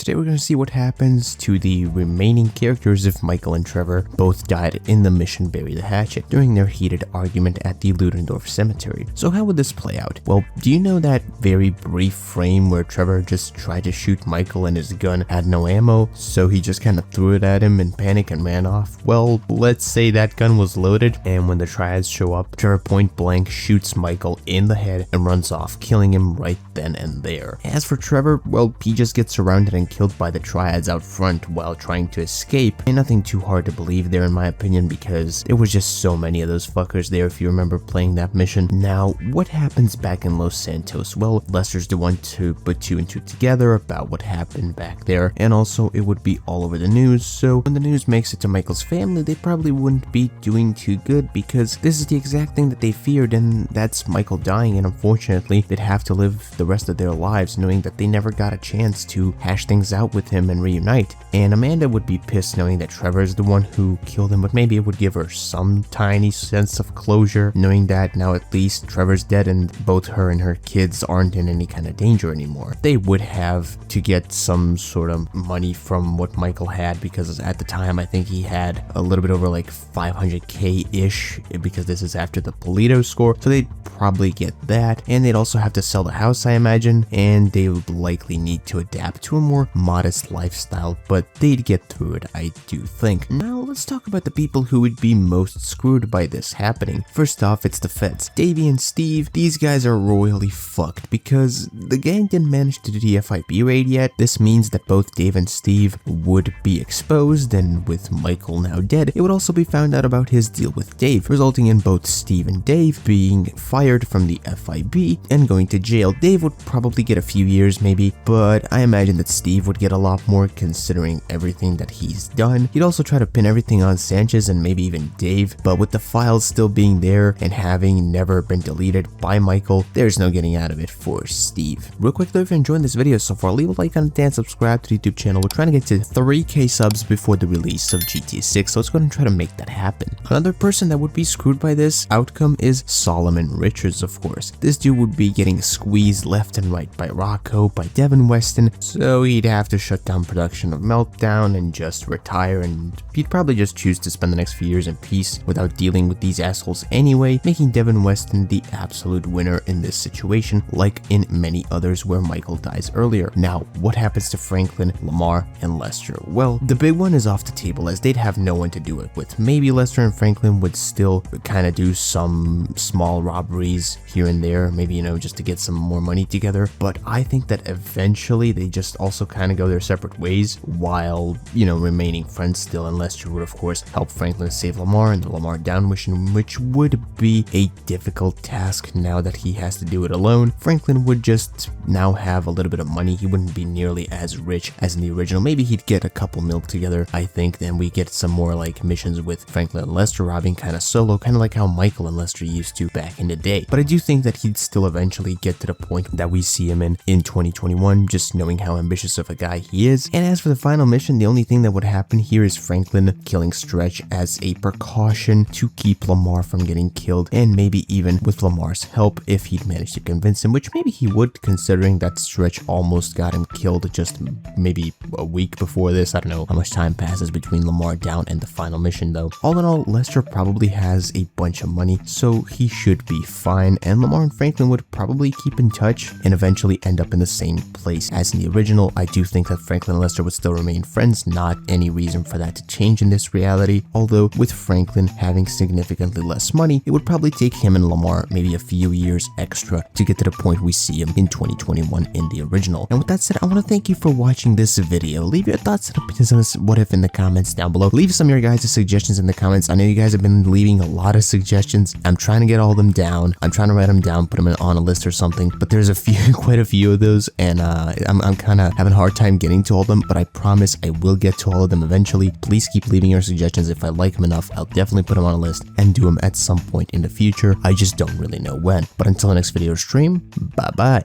Today we're going to see what happens to the remaining characters if Michael and Trevor both died in the mission Bury the Hatchet during their heated argument at the Ludendorff Cemetery. So how would this play out? Well, do you know that very brief frame where Trevor just tried to shoot Michael and his gun had no ammo, so he just kind of threw it at him in panic and ran off? Well, let's say that gun was loaded, and when the triads show up, Trevor point blank shoots Michael in the head and runs off, killing him right then and there. As for Trevor, well, he just gets surrounded and killed by the triads out front while trying to escape, and nothing too hard to believe there in my opinion, because there was just so many of those fuckers there if you remember playing that mission. Now, what happens back in Los Santos? Well, Lester's the one to put two and two together about what happened back there, and also it would be all over the news, so when the news makes it to Michael's family, they probably wouldn't be doing too good, because this is the exact thing that they feared, and that's Michael dying, and unfortunately they'd have to live the rest of their lives knowing that they never got a chance to hash things out with him and reunite. And Amanda would be pissed knowing that Trevor is the one who killed him, but maybe it would give her some tiny sense of closure knowing that now at least Trevor's dead and both her and her kids aren't in any kind of danger anymore. They would have to get some sort of money from what Michael had, because at the time I think he had a little bit over like 500k-ish, because this is after the Polito score, so they'd probably get that, and they'd also have to sell the house I imagine, and they would likely need to adapt to a more modest lifestyle, but they'd get through it, I do think. Now let's talk about the people who would be most screwed by this happening. First off, it's the feds. Davey and Steve, these guys are royally fucked because the gang didn't manage to do the FIB raid yet. This means that both Dave and Steve would be exposed, and with Michael now dead, it would also be found out about his deal with Dave, resulting in both Steve and Dave being fired from the FIB and going to jail. Dave would probably get a few years maybe, but I imagine that Steve would get a lot more considering everything that he's done. He'd also try to pin everything on Sanchez and maybe even Dave, but with the files still being there and having never been deleted by Michael, there's no getting out of it for Steve. Real quick though, if you're enjoying this video so far, leave a like on it and subscribe to the YouTube channel. We're trying to get to 3k subs before the release of GTA 6, so let's go ahead and try to make that happen. Another person that would be screwed by this outcome is Solomon Richards, of course. This dude would be getting squeezed left and right by Rocco, by Devin Weston, so he'd have to shut down production of Meltdown and just retire, and he'd probably just choose to spend the next few years in peace without dealing with these assholes anyway, making Devin Weston the absolute winner in this situation, like in many others where Michael dies earlier. Now, what happens to Franklin, Lamar, and Lester? Well, the big one is off the table as they'd have no one to do it with. Maybe Lester and Franklin would still kind of do some small robberies here and there, maybe, you know, just to get some more money together, but I think that eventually they just also kind of go their separate ways while, you know, remaining friends still, and Lester would of course help Franklin save Lamar in the Lamar Down mission, which would be a difficult task now that he has to do it alone. Franklin would just now have a little bit of money. He wouldn't be nearly as rich as in the original. Maybe he'd get a couple mil together, I think, then we get some more like missions with Franklin and Lester robbing kind of solo, kind of like how Michael and Lester used to back in the day. But I do think that he'd still eventually get to the point that we see him in 2021, just knowing how ambitious of a guy he is. And as for the final mission, the only thing that would happen here is Franklin killing Stretch as a precaution to keep Lamar from getting killed, and maybe even with Lamar's help if he'd managed to convince him, which maybe he would, considering that Stretch almost got him killed just maybe a week before this. I don't know how much time passes between Lamar Down and the final mission though. All in all, Lester probably has a bunch of money, so he should be fine, and Lamar and Franklin would probably keep in touch and eventually end up in the same place as in the original. I do think that Franklin and Lester would still remain friends, not any reason for that to change in this reality, although with Franklin having significantly less money, it would probably take him and Lamar maybe a few years extra to get to the point we see him in 2021 in the original. And with that said, I want to thank you for watching this video. Leave your thoughts and opinions on this what if in the comments down below. Leave some of your guys' suggestions in the comments. I know you guys have been leaving a lot of suggestions. I'm trying to get all of them down. I'm trying to write them down, put them on a list or something, but there's a few, quite a few of those, and I'm kind of having a hard time getting to all of them, but I promise I will get to all of them eventually. Please keep leaving your suggestions. If I like them enough, I'll definitely put them on a list and do them at some point in the future. I just don't really know when. But until the next video stream, bye bye.